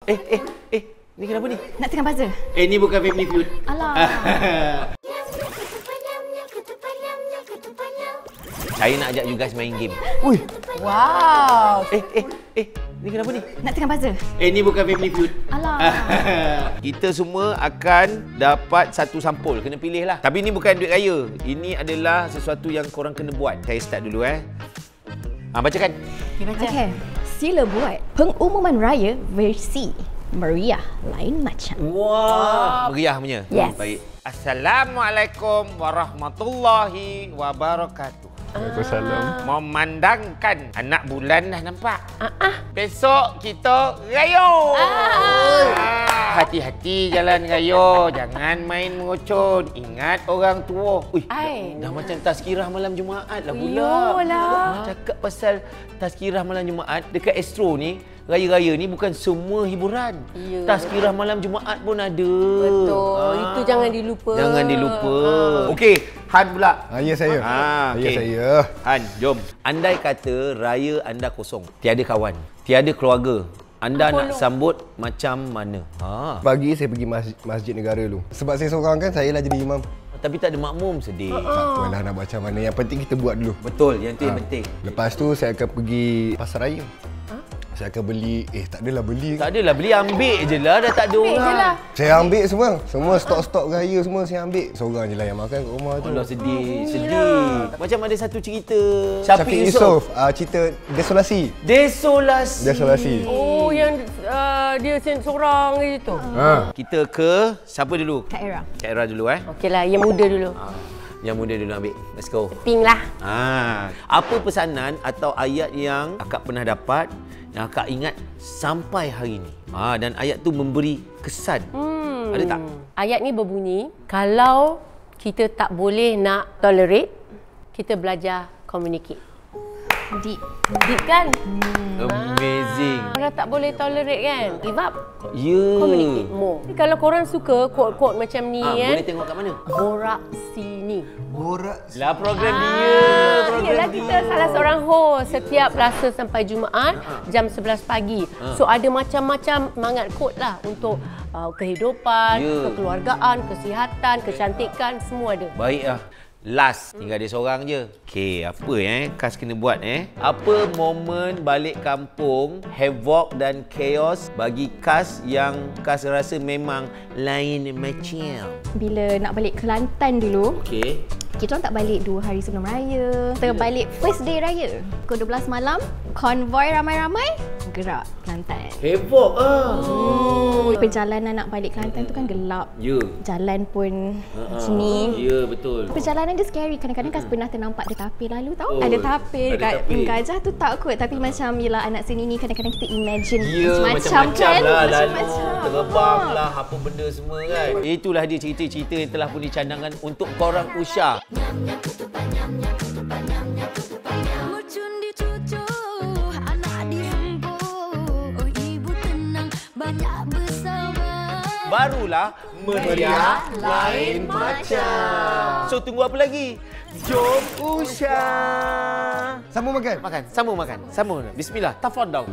Ni kenapa ni? Nak tengah buzzer. Ni bukan Family Feud. Alah. Saya nak ajak you guys main game. Ui. Wow. Ni kenapa ni? Nak tengah buzzer. Ni bukan Family Feud. Alah. Kita semua akan dapat satu sampul. Kena pilih lah. Tapi ni bukan duit raya. Ini adalah sesuatu yang korang kena buat. Saya start dulu bacakan. Okey. Sila buat pengumuman raya versi meriah lain macam. Wah, meriah punya. Yes. Baik. Assalamualaikum warahmatullahi wabarakatuh. Waalaikumsalam. Memandangkan anak bulan dah nampak. Besok kita raya. Hati-hati jalan raya. Jangan main mengocon. Ingat orang tua. Dah macam tazkirah malam Jumaat lah pula. Yolah. Cakap pasal tazkirah malam Jumaat dekat Astro ni. Raya-raya ni bukan semua hiburan. Tazkirah malam Jumaat pun ada. Betul. Itu jangan dilupa. Jangan dilupa. Okey, Han pula. Ya saya. Okey. Saya. Han, jom. Andai kata raya anda kosong, tiada kawan, tiada keluarga, anda nak sambut macam mana? Pagi saya pergi masjid negara dulu. Sebab saya seorang kan, saya lah jadi imam. Tapi tak ada makmum, sedih. Tak apalah nak macam mana. Yang penting kita buat dulu. Betul, yang tu yang penting. Lepas tu saya akan pergi pasar raya. Saya akan beli, tak adalah beli. Tak adalah, beli ambil je lah, dah tak ada orang. Saya ambil semua. Semua stok-stok raya semua saya ambil. Seorang je lah yang makan kat rumah tu. Allah, sedih. Macam ada satu cerita Syafiq Yusof. Cerita desolasi. Desolasi. Oh, yang dia seorang gitu. Kita ke siapa dulu? Kak Era. Kak Era dulu Okeylah, yang muda dulu. Yang muda dulu ambil. Let's go. Pink lah. Apa pesanan atau ayat yang akak pernah dapat yang akak ingat sampai hari ini? Dan ayat tu memberi kesan. Ada tak? Ayat ni berbunyi, kalau kita tak boleh nak tolerate, kita belajar communicate. Deep. Deep kan? Amazing. Orang tak boleh tolerate kan? Give up. Ya. Communicate more. Kalau korang suka quote-quote macam ni boleh tengok kat mana? borak sini. Lah program dia. Yalah, kita salah seorang host setiap Selasa sampai Jumaat jam 11 pagi. So ada macam-macam semangat quote lah untuk kehidupan, kekeluargaan, kesihatan, kecantikan, semua ada. Baik lah. Last, tinggal dia seorang je. Okey, apa Kas kena buat Apa momen balik kampung, havoc dan chaos bagi Kas yang Kas rasa memang lain macam? Bila nak balik Kelantan dulu, Okey. kita orang tak balik 2 hari sebelum raya. Kita balik first day raya. Pukul 12 malam, konvoi ramai-ramai, gerak Kelantan. Havoc Perjalanan nak balik Kelantan tu kan gelap. Ya. Jalan pun macam ni. Ya, betul. Perjalanan dia scary. Kadang-kadang Kas pernah ternampak ada tapir lalu tahu? Ada tapir ada dekat tapir. Gajah tu takut. Tapi macam yelah anak sini ni kadang-kadang kita imagine macam-macam kan. lah. Lalu Macam-macam. terbang lah apa benda semua kan. Itulah dia cerita-cerita yang telah pun dicadangkan untuk korang Usha. Mucun dicucu, anak diempu, ibu tenang, banyak bersama. Barulah meriah lain macam. So tunggu apa lagi? Jom Usha. Sambung makan. Makan, sambung makan. Sambung. Bismillah. Tafadhal.